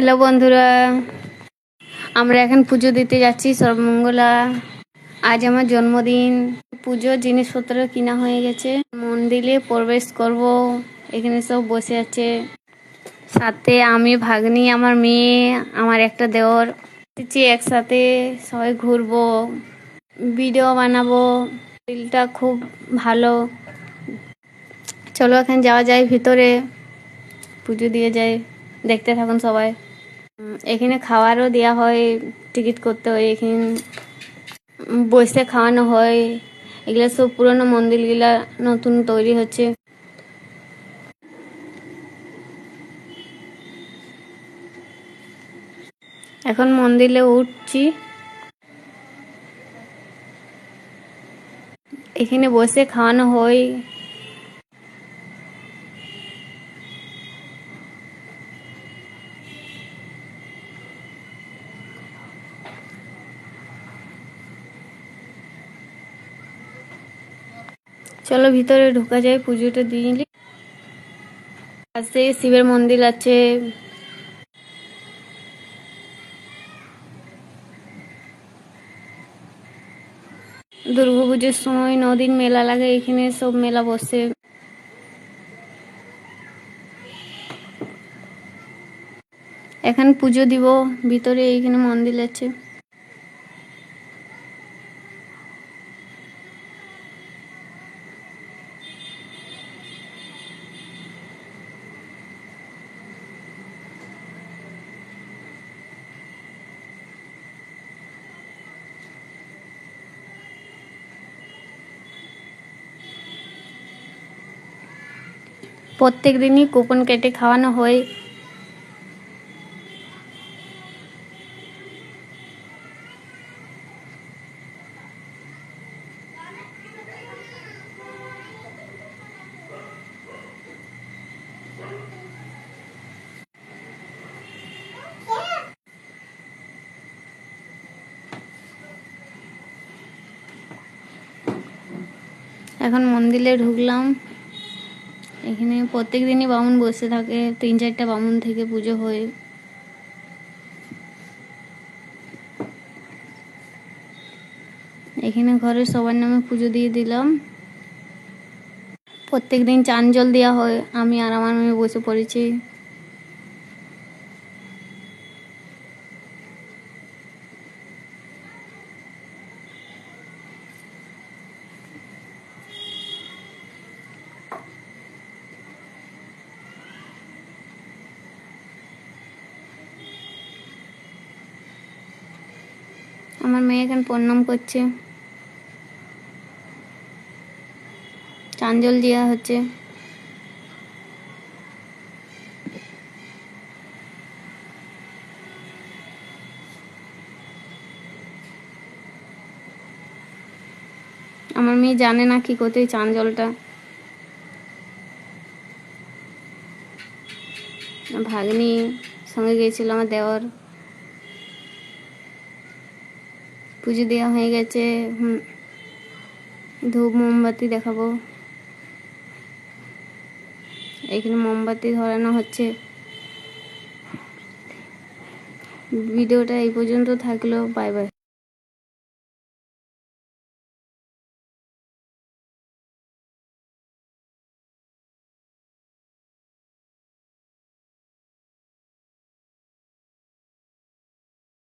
Hello বন্ধুরা, আমরা এখন পুজো দিতে যাচ্ছি সর্বমঙ্গলা। আজ আমার জন্মদিন। পুজোর জিনিসপত্র কিনা হয়ে গেছে, মন্দিরে প্রবেশ করব। এখানে সব বসে আছে, সাথে আমি, ভাগ্নি, আমার মেয়ে, আমার একটা দেওর একসাথে সবাই ঘুরবো, ভিডিও বানাবো। দিলটা খুব ভালো। চলো এখন যাওয়া যায় ভিতরে, পুজো দিয়ে যায়। দেখতে থাকুন সবাই। এখানে খাওয়ারও দেওয়া হয়, টিকিট করতে হয়। এখানে বসে খাওয়ানো হয়। এগুলো সব পুরনো মন্দিরগুলা নতুন তৈরি হচ্ছে। এখন মন্দিরে উঠছি। এখানে বসে খাওয়ানো হয়। চলো ভিতরে ঢোকা যায়, পুজোটা দিয়ে নিই। পাশে শিবের মন্দির আছে। দুর্গাপুজোর সময় 9 দিন মেলা লাগে, এখানে সব মেলা বসে। এখন পুজো দিব ভিতরে, এইখানে মন্দির আছে। প্রত্যেক দিনই কুপন কেটে খাওয়ানো হয়। এখন মন্দিরে ঢুকলাম। এখানে প্রত্যেক দিনই বামুন বসে থাকে, 3-4টা বামুন থেকে পুজো হয়। এখানে ঘরের সবার নামে পুজো দিয়ে দিলাম। প্রত্যেক দিন চান জল দেওয়া হয়। আমি আর আমার মেয়ে বসে পড়েছি। আমার মেয়ে এখন প্রণাম করছে, চান জল দেওয়া হচ্ছে। আমার মেয়ে জানে না কি করতে চান জলটা। ভাগ্নি সঙ্গে গিয়েছিল, আমার দেওর। পুজো দেওয়া হয়ে গেছে। ধূপ মোমবাতি দেখাবো। এখানে মোমবাতি ধরানো হচ্ছে। ভিডিওটা এই পর্যন্ত থাকলো। Bye bye.